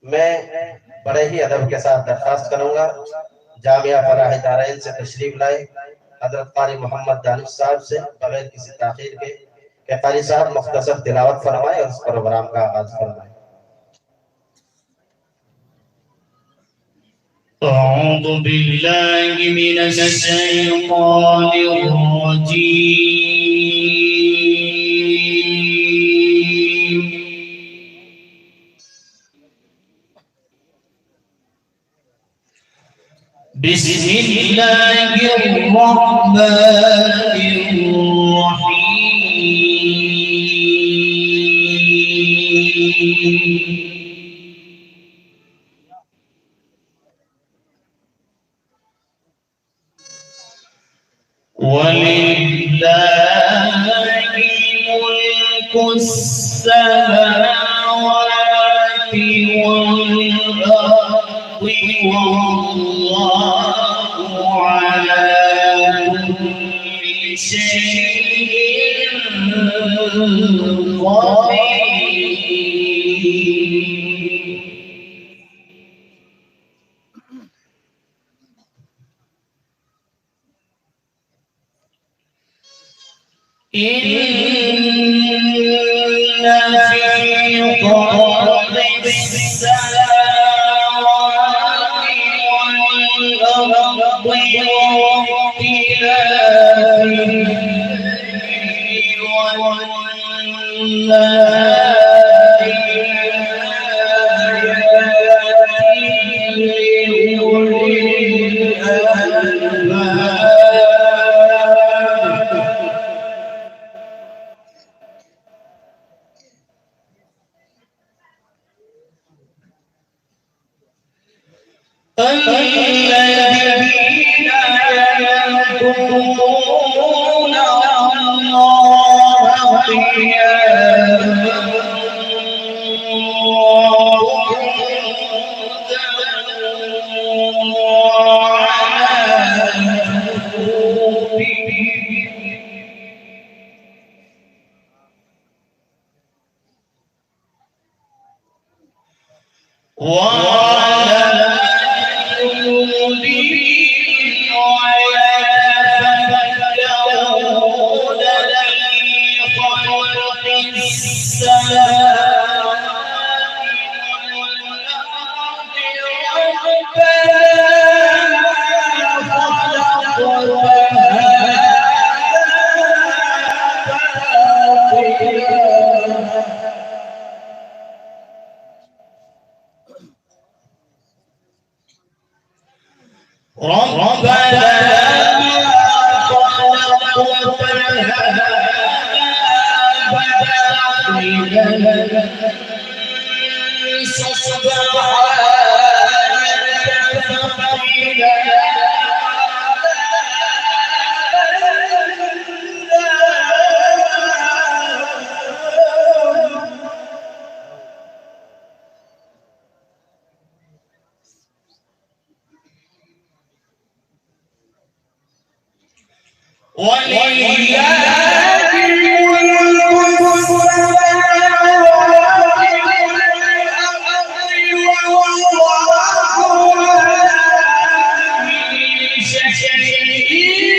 मैं बड़े ही अदब के साथ दरखास्त करूंगा जामिया फलाह दारैन से तशरीफ लाए हजरत कारी मोहम्मद दानिश साहब से बगैर किसी ताखीर के कारी साहब मुख्तसर तिलावत फरमाए और इस प्रोग्राम का आगाज फरमाए। अऊज़ु बिल्लाहि मिनश शैतानिर रजीम। बिस्मिल्लाहिर रहमानिर रहीम। वलिल्लाहि मुल्कुस समावाति वल अर्दि वल्लाहु अला कुल्लि शैइन क़दीर। इन्ना फी ख़ल्क़िस समावाति वल अर्दि वख्तिलाफिल लैलि वन्नाहारि लआयातिन लिउलिल अलबाब। الذين يذكرون الله قياما وقعودا وعلى جنوبهم ويتفكرون في خلق السماوات والأرض ربنا ما خلقت ربنا ما خلقت هذا باطلا سبحانك فقنا ولله ملك السماوات والأرض والله على كل شيء قدير.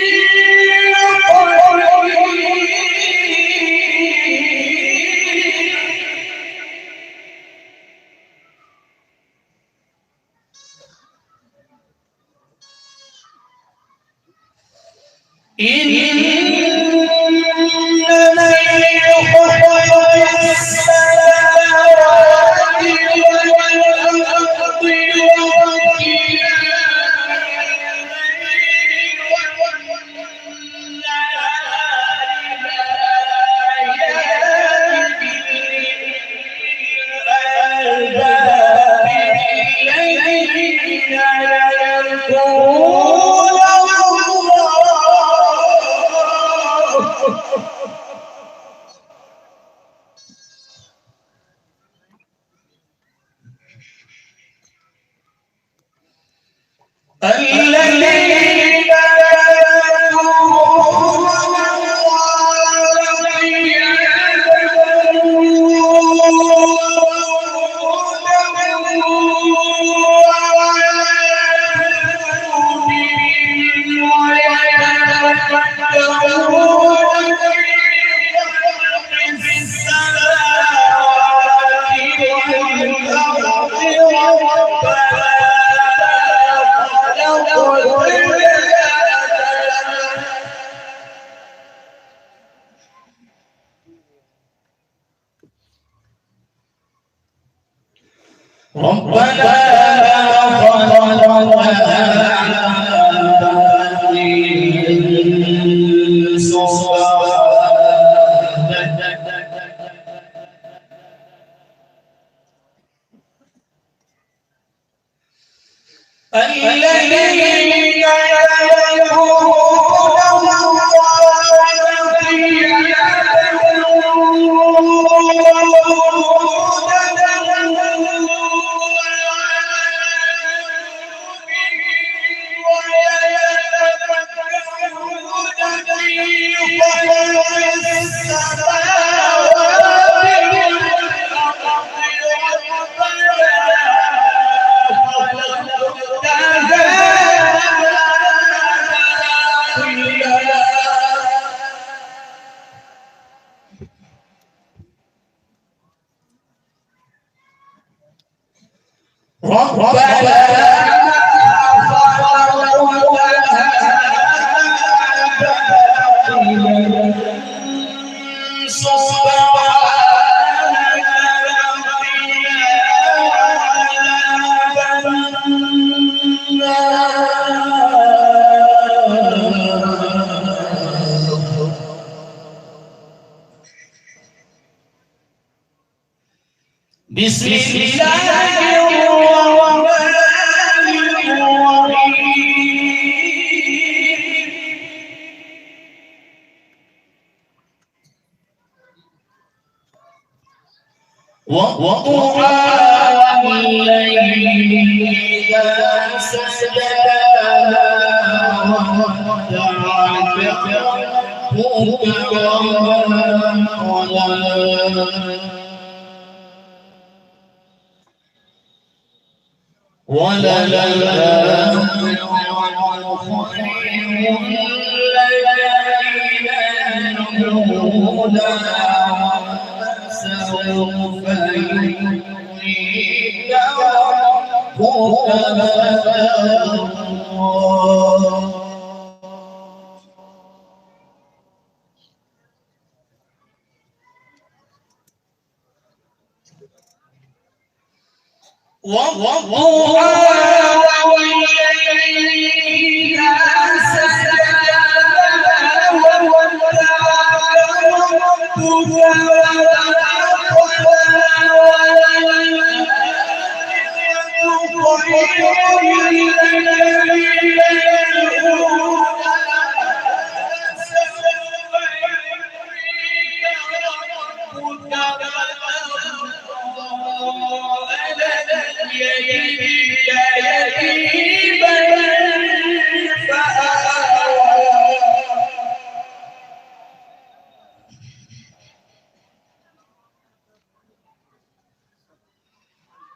ربنا الذين بسم الله الرحمن الرحيم وقرآن الليل إذا سجى ودعك ربك وللآخرة خير لك من الأولى سوف يعطيك ربك فترضى والضحى والليل إذا سجى ودعك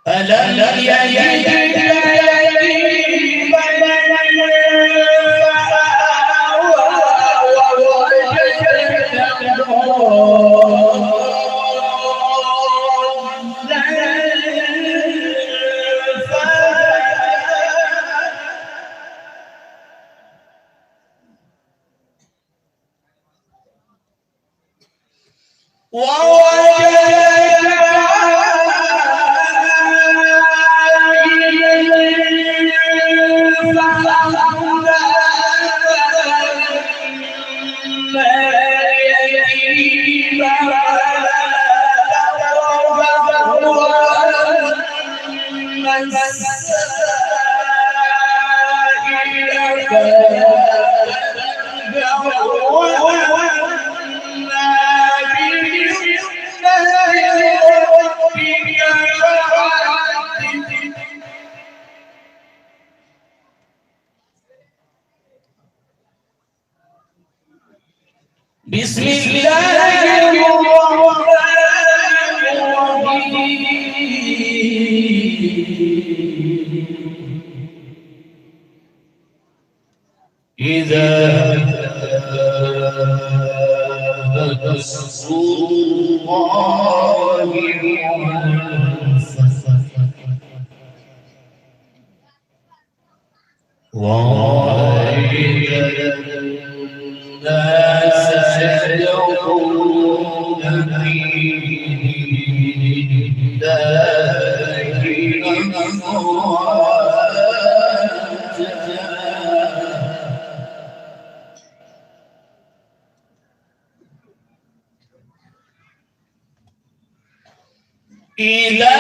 ألم يجدك يتيما فآوى ووجدك بسم الله الرحمن الرحيم إذا نصر الله ورأيت الناس يدعون في دين الله إذا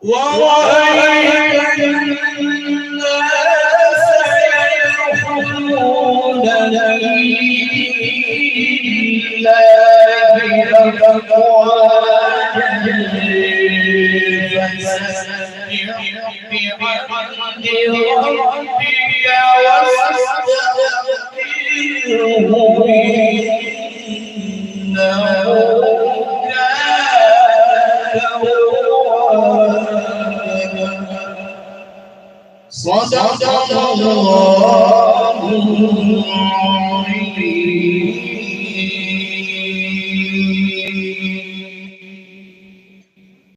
ورأيت الناس يدخلون إلا بأفواههم فسبح بحمد ربك واستغفره إنه صدق الله العظيم.